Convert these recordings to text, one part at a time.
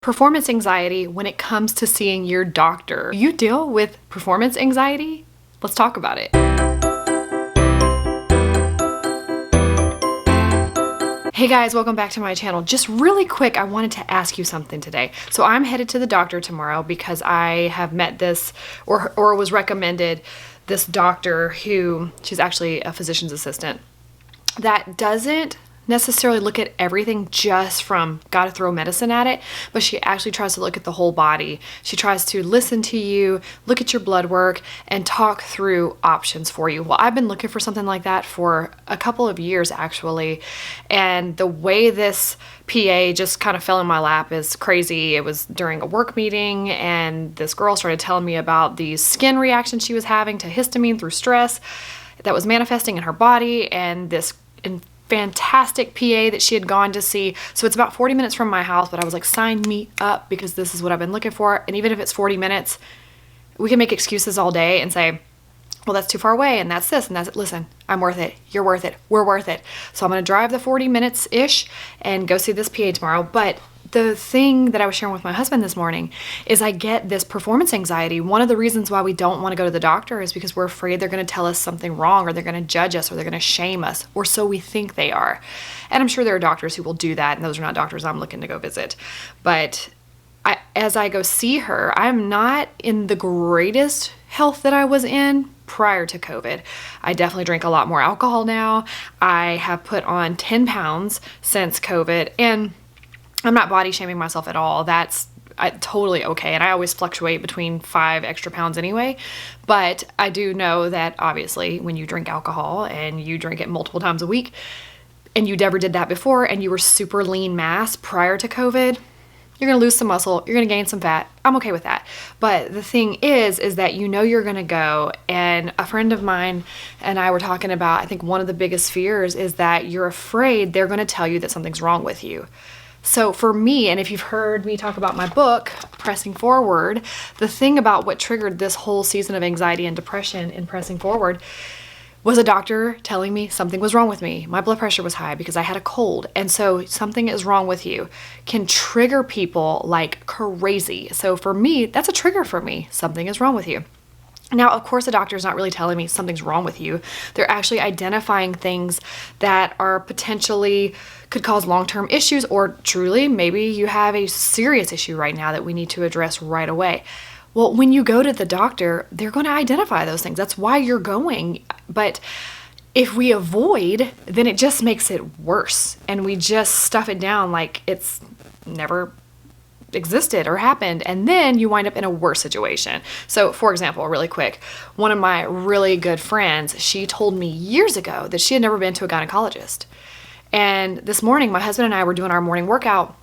Performance anxiety when it comes to seeing your doctor. You deal with performance anxiety? Let's talk about it. Hey guys, welcome back to my channel. Just really quick, I wanted to ask you something today. So I'm headed to the doctor tomorrow because I have met this or was recommended this doctor who, she's actually a physician's assistant, that doesn't necessarily look at everything just from gotta throw medicine at it, but she actually tries to look at the whole body. She tries to listen to you, look at your blood work, and talk through options for you. Well, I've been looking for something like that for a couple of years actually, and the way this PA just kind of fell in my lap is crazy. It was during a work meeting, and this girl started telling me about these skin reactions she was having to histamine through stress that was manifesting in her body, and this fantastic PA that she had gone to see. So it's about 40 minutes from my house, but I was like, sign me up because this is what I've been looking for. And even if it's 40 minutes, we can make excuses all day and say, well, that's too far away and that's this and that's it. Listen, I'm worth it. You're worth it. We're worth it. So I'm going to drive the 40 minutes-ish and go see this PA tomorrow. But the thing that I was sharing with my husband this morning is I get this performance anxiety. One of the reasons why we don't want to go to the doctor is because we're afraid they're going to tell us something wrong, or they're going to judge us, or they're going to shame us, or so we think they are. And I'm sure there are doctors who will do that, and those are not doctors I'm looking to go visit. But as I go see her, I'm not in the greatest health that I was in prior to COVID. I definitely drink a lot more alcohol now. I have put on 10 pounds since COVID, and I'm not body shaming myself at all. That's totally okay. And I always fluctuate between 5 extra pounds anyway. But I do know that obviously when you drink alcohol and you drink it multiple times a week, and you never did that before, and you were super lean mass prior to COVID, you're going to lose some muscle, you're going to gain some fat. I'm okay with that. But the thing is that you know you're going to go, and a friend of mine and I were talking about, I think one of the biggest fears is that you're afraid they're going to tell you that something's wrong with you. So for me, and if you've heard me talk about my book, Pressing Forward, the thing about what triggered this whole season of anxiety and depression in Pressing Forward was a doctor telling me something was wrong with me. My blood pressure was high because I had a cold. And so something is wrong with you can trigger people like crazy. So for me, that's a trigger for me. Something is wrong with you. Now, of course, the doctor is not really telling me something's wrong with you. They're actually identifying things that are potentially could cause long-term issues, or truly, maybe you have a serious issue right now that we need to address right away. Well, when you go to the doctor, they're going to identify those things. That's why you're going. But if we avoid, then it just makes it worse, and we just stuff it down like it's never existed or happened, and then you wind up in a worse situation. So for example, really quick, one of my really good friends, she told me years ago that she had never been to a gynecologist. And this morning, my husband and I were doing our morning workout,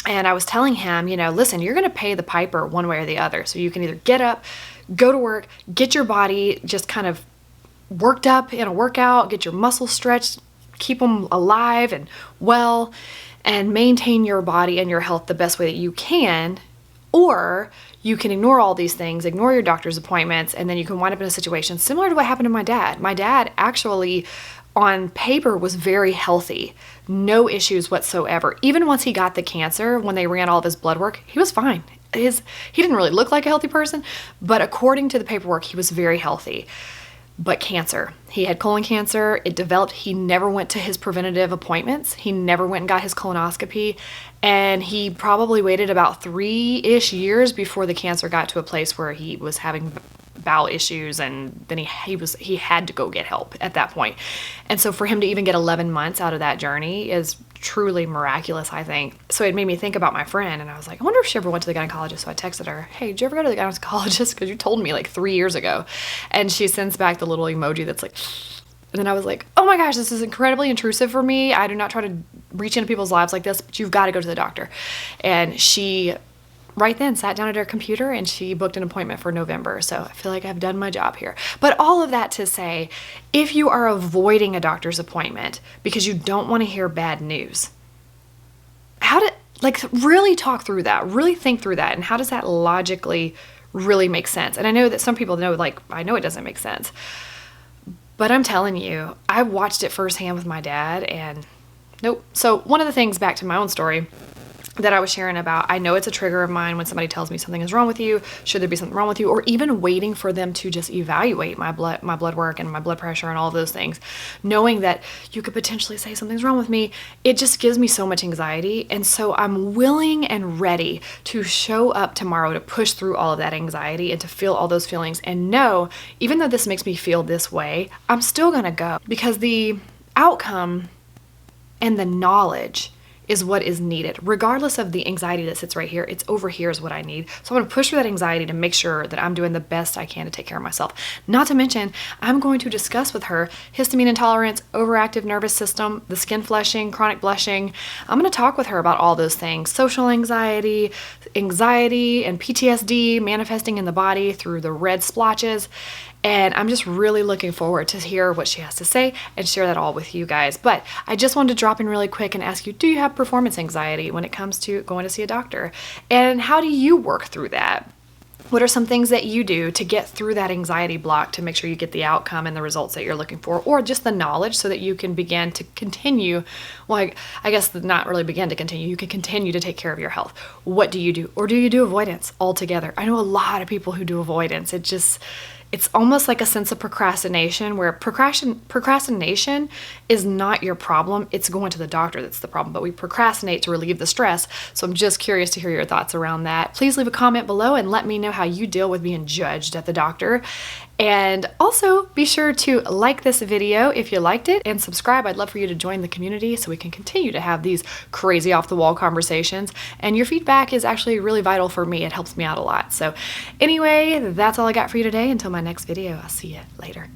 and I was telling him, listen, you're going to pay the piper one way or the other. So you can either get up, go to work, get your body just kind of worked up in a workout, get your muscles stretched, keep them alive and well, and maintain your body and your health the best way that you can, or you can ignore all these things, ignore your doctor's appointments, and then you can wind up in a situation similar to what happened to my dad. My dad actually, on paper, was very healthy, no issues whatsoever. Even once he got the cancer, when they ran all of his blood work, he was fine. He didn't really look like a healthy person, but according to the paperwork, he was very healthy. But cancer. He had colon cancer. It developed. He never went to his preventative appointments. He never went and got his colonoscopy. And he probably waited about 3-ish years before the cancer got to a place where he was having bowel issues, and then he had to go get help at that point. And so for him to even get 11 months out of that journey is truly miraculous, I think. So it made me think about my friend, and I was like, I wonder if she ever went to the gynecologist. So I texted her, hey, did you ever go to the gynecologist? Because you told me like 3 years ago. And she sends back the little emoji that's like, and then I was like, oh my gosh, this is incredibly intrusive for me. I do not try to reach into people's lives like this, but you've got to go to the doctor. And she right then sat down at her computer and she booked an appointment for November. So I feel like I've done my job here. But all of that to say, if you are avoiding a doctor's appointment because you don't want to hear bad news, really talk through that, really think through that, and how does that logically really make sense? And I know that some people know, I know it doesn't make sense, but I'm telling you, I watched it firsthand with my dad, and nope. So one of the things, back to my own story, that I was sharing about. I know it's a trigger of mine when somebody tells me something is wrong with you, should there be something wrong with you, or even waiting for them to just evaluate my blood work and my blood pressure and all those things. Knowing that you could potentially say something's wrong with me, it just gives me so much anxiety. And so I'm willing and ready to show up tomorrow to push through all of that anxiety and to feel all those feelings and know, even though this makes me feel this way, I'm still gonna go, because the outcome and the knowledge is what is needed. Regardless of the anxiety that sits right here, it's over here is what I need. So I'm gonna push through that anxiety to make sure that I'm doing the best I can to take care of myself. Not to mention, I'm going to discuss with her histamine intolerance, overactive nervous system, the skin flushing, chronic blushing. I'm gonna talk with her about all those things, social anxiety, and PTSD manifesting in the body through the red splotches. And I'm just really looking forward to hear what she has to say and share that all with you guys. But I just wanted to drop in really quick and ask you, do you have performance anxiety when it comes to going to see a doctor? And how do you work through that? What are some things that you do to get through that anxiety block to make sure you get the outcome and the results that you're looking for, or just the knowledge so that you can begin to continue, well, I guess not really begin to continue, you can continue to take care of your health. What do you do? Or do you do avoidance altogether? I know a lot of people who do avoidance. It's almost like a sense of procrastination, where procrastination is not your problem. It's going to the doctor that's the problem, but we procrastinate to relieve the stress. So I'm just curious to hear your thoughts around that. Please leave a comment below and let me know how you deal with being judged at the doctor. And also be sure to like this video if you liked it and subscribe. I'd love for you to join the community so we can continue to have these crazy off the wall conversations. And your feedback is actually really vital for me. It helps me out a lot. So anyway, that's all I got for you today. Until my next video, I'll see you later.